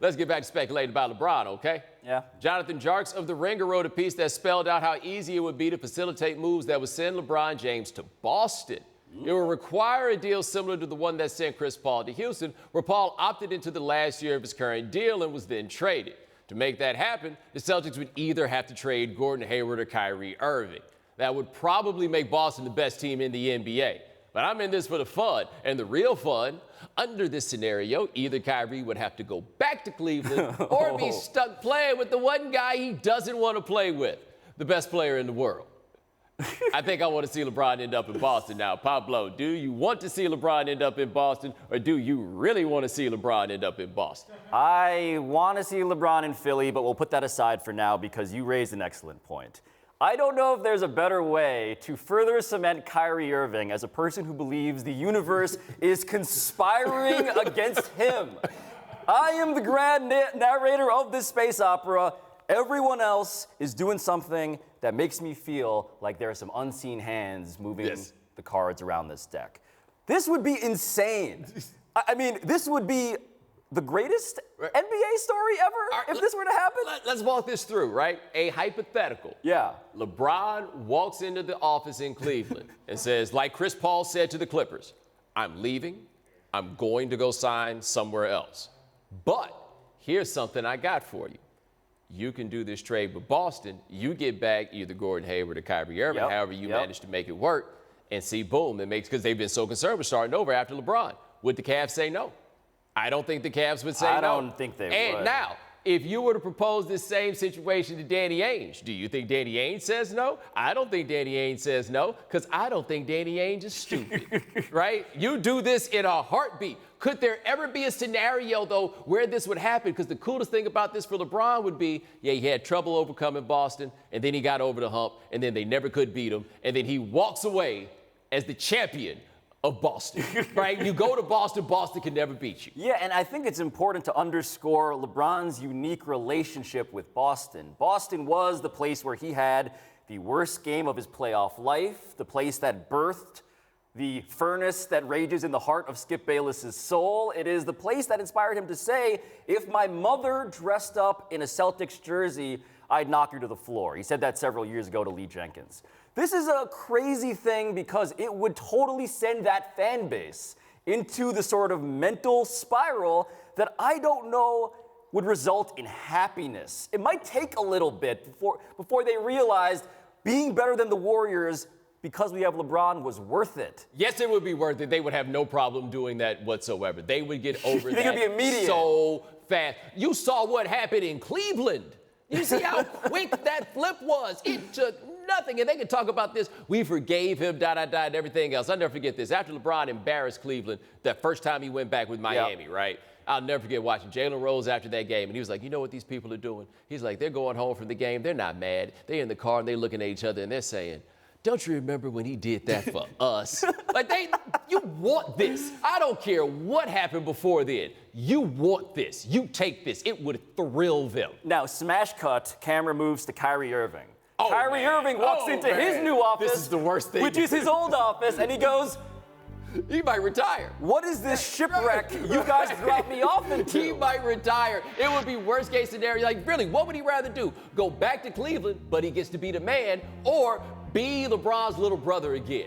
let's get back to speculating about LeBron, okay? Yeah. Jonathan Jarks of The Ringer wrote a piece that spelled out how easy it would be to facilitate moves that would send LeBron James to Boston. It would require a deal similar to the one that sent Chris Paul to Houston, where Paul opted into the last year of his current deal and was then traded. To make that happen, the Celtics would either have to trade Gordon Hayward or Kyrie Irving. That would probably make Boston the best team in the NBA. But I'm in this for the fun, and the real fun, under this scenario, either Kyrie would have to go back to Cleveland or be stuck playing with the one guy he doesn't want to play with, the best player in the world. I think I want to see LeBron end up in Boston now. Pablo, do you want to see LeBron end up in Boston, or do you really want to see LeBron end up in Boston? I want to see LeBron in Philly, but we'll put that aside for now because you raised an excellent point. I don't know if there's a better way to further cement Kyrie Irving as a person who believes the universe is conspiring against him. I am the grand narrator of this space opera. Everyone else is doing something that makes me feel like there are some unseen hands moving the cards around this deck. This would be insane. I mean, this would be the greatest NBA story ever if this were to happen. Let's walk this through, right? A hypothetical. Yeah. LeBron walks into the office in Cleveland and says, like Chris Paul said to the Clippers, I'm leaving. I'm going to go sign somewhere else. But here's something I got for you. You can do this trade with Boston. You get back either Gordon Hayward or Kyrie Irving, however you manage to make it work, and see, boom, it makes, because they've been so concerned with starting over after LeBron. Would the Cavs say no? I don't think the Cavs would say no. I don't think they would. And now, if you were to propose this same situation to Danny Ainge, do you think Danny Ainge says no? I don't think Danny Ainge says no, because I don't think Danny Ainge is stupid, right? You do this in a heartbeat. Could there ever be a scenario, though, where this would happen? Because the coolest thing about this for LeBron would be, he had trouble overcoming Boston, and then he got over the hump, and then they never could beat him, and then he walks away as the champion of Boston, right? You go to Boston, Boston can never beat you. Yeah, and I think it's important to underscore LeBron's unique relationship with Boston. Boston was the place where he had the worst game of his playoff life, the place that birthed the furnace that rages in the heart of Skip Bayless's soul. It is the place that inspired him to say, if my mother dressed up in a Celtics jersey, I'd knock her to the floor. He said that several years ago to Lee Jenkins. This is a crazy thing because it would totally send that fan base into the sort of mental spiral that I don't know would result in happiness. It might take a little bit before they realized being better than the Warriors because we have LeBron was worth it. Yes, it would be worth it. They would have no problem doing that whatsoever. They would get over that that it'd be immediate? So fast. You saw what happened in Cleveland. You see how quick that flip was. It took nothing. And they can talk about this. We forgave him, and everything else. I'll never forget this. After LeBron embarrassed Cleveland, that first time he went back with Miami, right? I'll never forget watching Jalen Rose after that game. And he was like, you know what these people are doing? He's like, they're going home from the game. They're not mad. They're in the car and they're looking at each other and they're saying, don't you remember when he did that for us? Like, you want this. I don't care what happened before then. You want this. You take this. It would thrill them. Now, smash cut, camera moves to Kyrie Irving. Oh, Kyrie Irving walks into his new office. This is the worst thing. Which is his old office, and he goes, he might retire. What is this shipwreck you guys dropped me off into? He might retire. It would be worst case scenario. Like, really, what would he rather do? Go back to Cleveland, but he gets to be the man, or be LeBron's little brother again?